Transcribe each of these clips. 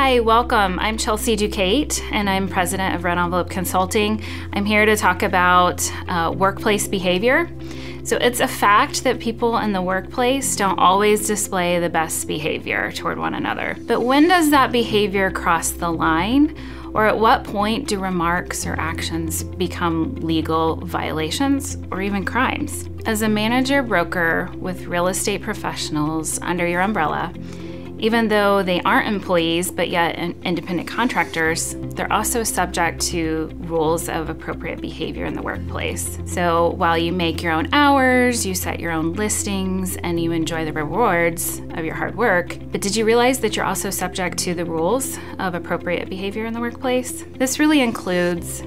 Hi, welcome. I'm Chelsea Ducate, and I'm president of Red Envelope Consulting. I'm here to talk about workplace behavior. So it's a fact that people in the workplace don't always display the best behavior toward one another. But when does that behavior cross the line? Or at what point do remarks or actions become legal violations or even crimes? As a manager broker with real estate professionals under your umbrella, even though they aren't employees but yet independent contractors, they're also subject to rules of appropriate behavior in the workplace. So while you make your own hours, you set your own listings, and you enjoy the rewards of your hard work, but did you realize that you're also subject to the rules of appropriate behavior in the workplace? This really includes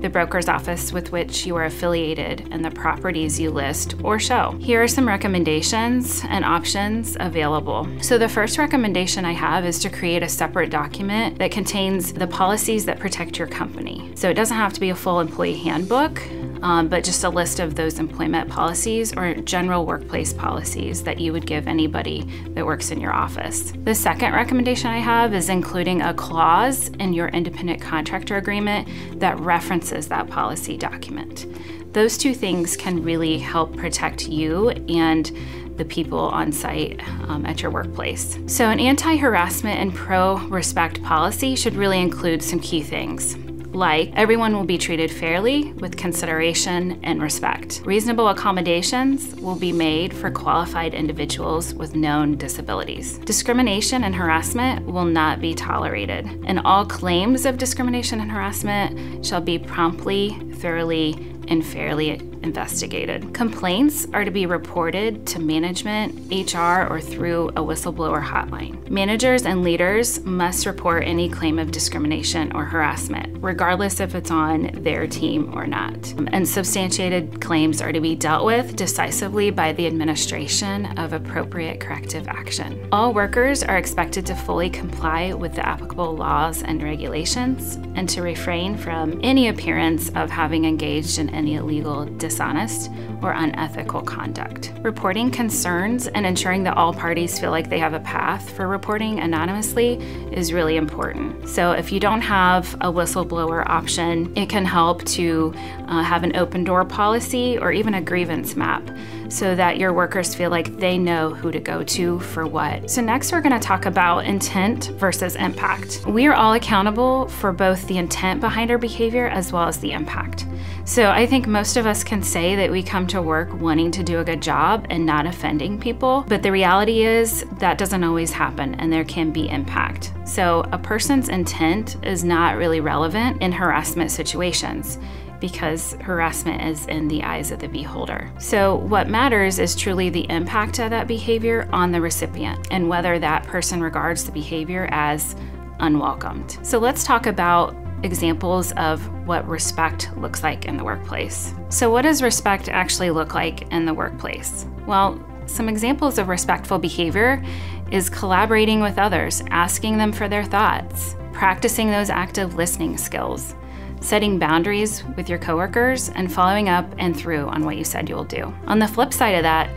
the broker's office with which you are affiliated and the properties you list or show. Here are some recommendations and options available. So the first recommendation I have is to create a separate document that contains the policies that protect your company. So it doesn't have to be a full employee handbook, but just a list of those employment policies or general workplace policies that you would give anybody that works in your office. The second recommendation I have is including a clause in your independent contractor agreement that references that policy document. Those two things can really help protect you and the people on site at your workplace. So an anti-harassment and pro-respect policy should really include some key things, like everyone will be treated fairly with consideration and respect. Reasonable accommodations will be made for qualified individuals with known disabilities. Discrimination and harassment will not be tolerated, and all claims of discrimination and harassment shall be promptly, thoroughly, and fairly investigated. Complaints are to be reported to management, HR, or through a whistleblower hotline. Managers and leaders must report any claim of discrimination or harassment, regardless if it's on their team or not. And substantiated claims are to be dealt with decisively by the administration of appropriate corrective action. All workers are expected to fully comply with the applicable laws and regulations and to refrain from any appearance of having engaged in any illegal, dishonest, or unethical conduct. Reporting concerns and ensuring that all parties feel like they have a path for reporting anonymously is really important. So if you don't have a whistleblower option, it can help to have an open door policy or even a grievance map so that your workers feel like they know who to go to for what. So next we're going to talk about intent versus impact. We are all accountable for both the intent behind our behavior as well as the impact. So I think most of us can say that we come to work wanting to do a good job and not offending people, but the reality is that doesn't always happen and there can be impact. So a person's intent is not really relevant in harassment situations, because harassment is in the eyes of the beholder. So what matters is truly the impact of that behavior on the recipient and whether that person regards the behavior as unwelcomed. So let's talk about examples of what respect looks like in the workplace. So what does respect actually look like in the workplace? Well, some examples of respectful behavior is collaborating with others, asking them for their thoughts, practicing those active listening skills, setting boundaries with your coworkers, and following up and through on what you said you will do. On the flip side of that,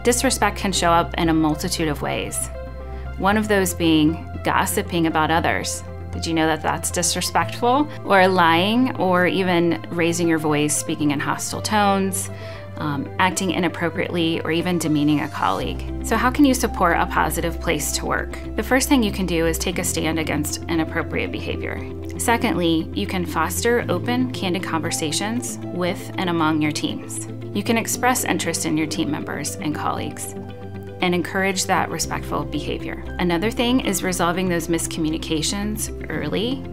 disrespect can show up in a multitude of ways. One of those being gossiping about others. Did you know that that's disrespectful? Or lying, or even raising your voice, speaking in hostile tones, acting inappropriately, or even demeaning a colleague. So how can you support a positive place to work? The first thing you can do is take a stand against inappropriate behavior. Secondly, you can foster open, candid conversations with and among your teams. You can express interest in your team members and colleagues and encourage that respectful behavior. Another thing is resolving those miscommunications early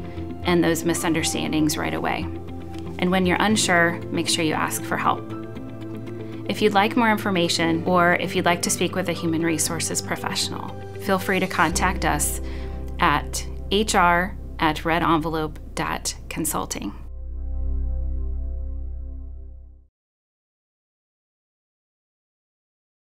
and those misunderstandings right away. And when you're unsure, make sure you ask for help. If you'd like more information, or if you'd like to speak with a human resources professional, feel free to contact us at hr@redenvelope.consulting.